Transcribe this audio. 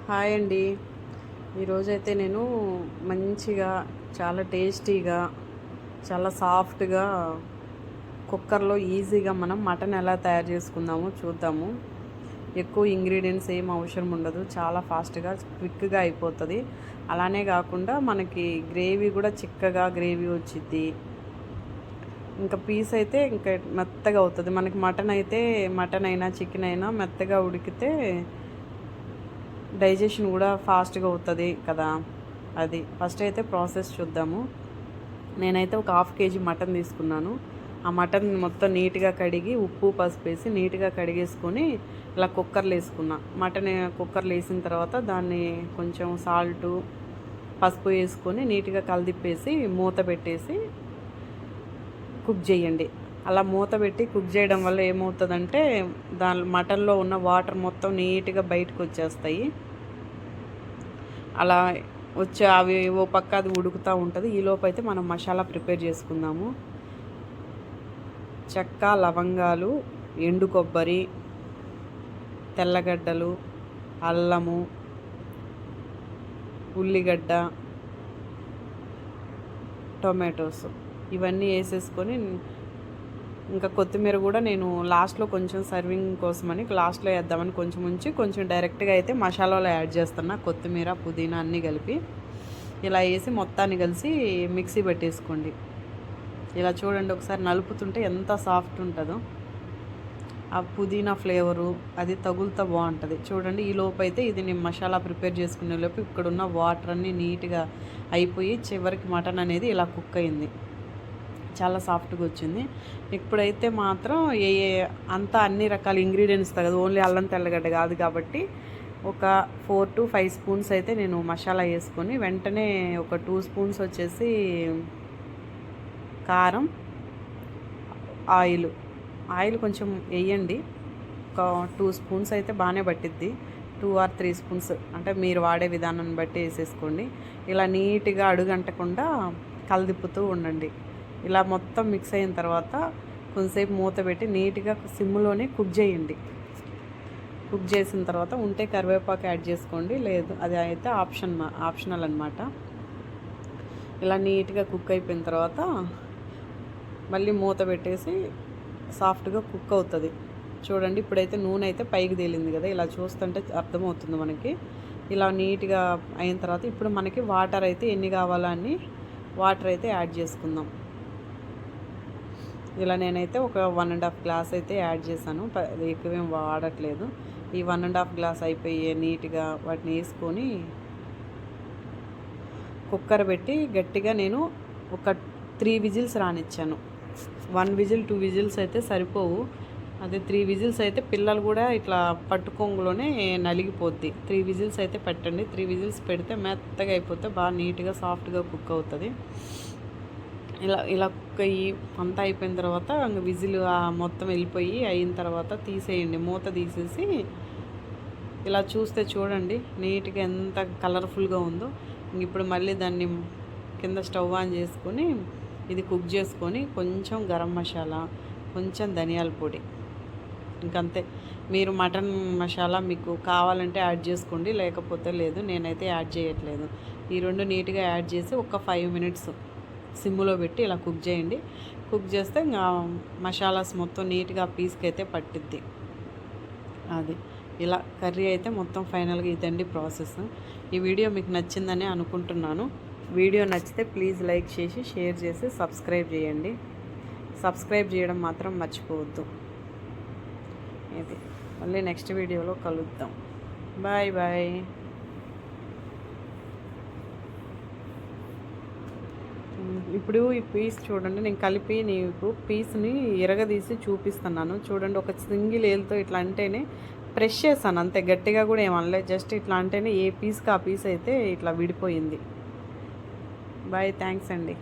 Hi అండి. ఈరోజైతే నేను మంచిగా చాలా టేస్టీగా చాలా సాఫ్ట్గా కుక్కర్లో ఈజీగా మనం మటన్ ఎలా తయారు చేసుకుందామో చూద్దాము. ఎక్కువ ఇంగ్రీడియంట్స్ ఏం అవసరం ఉండదు, చాలా ఫాస్ట్గా క్విక్గా అయిపోతుంది. అలానే కాకుండా మనకి గ్రేవీ కూడా చిక్కగా గ్రేవీ వచ్చిద్ది. ఇంకా పీస్ అయితే ఇంకా మెత్తగా అవుతుంది. మనకి మటన్ అయినా చికెన్ అయినా మెత్తగా ఉడికితే డైజెషన్ కూడా ఫాస్ట్గా అవుతుంది కదా. అది ఫస్ట్ అయితే ప్రాసెస్ చూద్దాము. నేనైతే ఒక 1/2 kg మటన్ తీసుకున్నాను. ఆ మటన్ మొత్తం నీట్గా కడిగి ఉప్పు పసుపు వేసి నీట్గా కడిగేసుకొని ఇలా కుక్కర్లో వేసుకున్నా. మటన్ కుక్కర్లో వేసిన తర్వాత దాన్ని కొంచెం సాల్టు పసుపు వేసుకొని నీట్గా కలిదిప్పేసి మూత పెట్టేసి కుక్ చేయండి. అలా మూత పెట్టి కుక్ చేయడం వల్ల ఏమవుతుందంటే దాని మటన్లో ఉన్న వాటర్ మొత్తం నీట్గా బయటకు వచ్చేస్తాయి. అలా వచ్చి అవి ఓ పక్క అది ఉడుకుతూ ఉంటుంది. ఈలోపు అయితే మనం మసాలా ప్రిపేర్ చేసుకుందాము. చెక్క, లవంగాలు, ఎండు కొబ్బరి, తెల్లగడ్డలు, అల్లము, ఉల్లిగడ్డ, టొమాటోస్ ఇవన్నీ వేసేసుకొని ఇంకా కొత్తిమీర కూడా నేను లాస్ట్లో కొంచెం సర్వింగ్ కోసమని లాస్ట్లో వేద్దామని కొంచెం ఉంచి కొంచెం డైరెక్ట్గా అయితే మసాలాలో యాడ్ చేస్తున్నా. కొత్తిమీర పుదీనా అన్నీ కలిపి ఇలా వేసి మొత్తాన్ని కలిసి మిక్సీ పెట్టేసుకోండి. ఇలా చూడండి, ఒకసారి నలుపుతుంటే ఎంత సాఫ్ట్ ఉంటుందో. ఆ పుదీనా ఫ్లేవరు అది తగులుతూ బాగుంటుంది. చూడండి, ఈ లోపు అయితే ఇది నేను మసాలా ప్రిపేర్ చేసుకునే లోపు ఇక్కడున్న వాటర్ అన్నీ నీట్గా అయిపోయి చివరికి మటన్ అనేది ఇలా కుక్ అయింది. చాలా సాఫ్ట్గా వచ్చింది. ఇప్పుడైతే మాత్రం అంతా అన్ని రకాల ఇంగ్రీడియంట్స్ తగదు, ఓన్లీ అల్లం తెల్లగడ్డ కాదు కాబట్టి ఒక 4 to 5 స్పూన్స్ అయితే నేను మసాలా వేసుకొని వెంటనే ఒక 2 స్పూన్స్ వచ్చేసి కారం, ఆయిల్ కొంచెం వేయండి. ఒక 2 స్పూన్స్ అయితే బాగానే పట్టిద్ది. 2 or 3 స్పూన్స్ అంటే మీరు వాడే విధానాన్ని బట్టి వేసేసుకోండి. ఇలా నీట్గా అడుగంటకుండా కలదిప్పుతూ ఉండండి. ఇలా మొత్తం మిక్స్ అయిన తర్వాత కొంతసేపు మూత పెట్టి నీట్గా సిమ్లోనే కుక్ చేయండి. కుక్ చేసిన తర్వాత ఉంటే కరివేపాకు యాడ్ చేసుకోండి, లేదు అది అయితే ఆప్షనల్ అనమాట. ఇలా నీట్గా కుక్ అయిపోయిన తర్వాత మళ్ళీ మూత పెట్టేసి సాఫ్ట్గా కుక్ అవుతుంది. చూడండి, ఇప్పుడైతే నూనె అయితే పైకి తేలింది కదా, ఇలా చూస్తుంటే అర్థమవుతుంది మనకి. ఇలా నీట్గా అయిన తర్వాత ఇప్పుడు మనకి వాటర్ అయితే ఎన్ని కావాలో అన్ని వాటర్ అయితే యాడ్ చేసుకుందాం. ఇలా నేనైతే ఒక 1.5 గ్లాస్ అయితే యాడ్ చేశాను, ఎక్కువేం వాడట్లేదు. ఈ 1.5 గ్లాస్ అయిపోయి నీట్గా వాటిని వేసుకొని కుక్కర్ పెట్టి గట్టిగా నేను ఒక 3 విజిల్స్ రానిచ్చాను. 1 విజిల్ 2 విజిల్స్ అయితే సరిపోవు. అదే 3 విజిల్స్ అయితే పిల్లలు కూడా ఇట్లా పట్టుకొంగులోనే నలిగిపోద్ది. 3 విజిల్స్ అయితే పెట్టండి. 3 విజిల్స్ పెడితే మెత్తగా అయిపోతే బాగా నీట్గా సాఫ్ట్గా కుక్ అవుతుంది. ఇలా కుక్ అయ్యి అంతా అయిపోయిన తర్వాత ఇంకా విజిల్ మొత్తం వెళ్ళిపోయి అయిన తర్వాత తీసేయండి. మూత తీసేసి ఇలా చూస్తే చూడండి నీట్గా ఎంత కలర్ఫుల్గా ఉందో. ఇప్పుడు మళ్ళీ దాన్ని కింద స్టవ్ ఆన్ చేసుకొని ఇది కుక్ చేసుకొని కొంచెం గరం మసాలా, కొంచెం ధనియాల పొడి, ఇంకంతే. మీరు మటన్ మసాలా మీకు కావాలంటే యాడ్ చేసుకోండి, లేకపోతే లేదు. నేనైతే యాడ్ చేయట్లేదు. ఈ రెండు నీట్గా యాడ్ చేసి ఒక 5 మినిట్స్ సిమ్లో పెట్టి ఇలా కుక్ చేయండి. కుక్ చేస్తే ఇంకా మసాలాస్ మొత్తం నీట్గా పీస్కి అయితే పట్టిద్ది. అది ఇలా కర్రీ అయితే మొత్తం ఫైనల్గా ఇదండి ప్రాసెస్. ఈ వీడియో మీకు నచ్చిందని అనుకుంటున్నాను. వీడియో నచ్చితే ప్లీజ్ లైక్ చేసి షేర్ చేసి సబ్స్క్రైబ్ చేయండి. సబ్స్క్రైబ్ చేయడం మాత్రం మర్చిపోవద్దు. ఇది మళ్ళీ నెక్స్ట్ వీడియోలో కలుద్దాం. Bye bye. ఇప్పుడు ఈ పీస్ చూడండి, నేను కలిపి నీకు పీస్ని ఎరగదీసి చూపిస్తున్నాను. చూడండి, ఒక సింగిల్ ఏల్తో ఇట్లా అంటేనే ప్రెష్ చేశాను, అంతే. గట్టిగా కూడా ఏమనలేదు, జస్ట్ ఇట్లా అంటేనే ఏ పీస్కి ఆ పీస్ అయితే ఇట్లా విడిపోయింది. బాయ్, థ్యాంక్స్ అండి.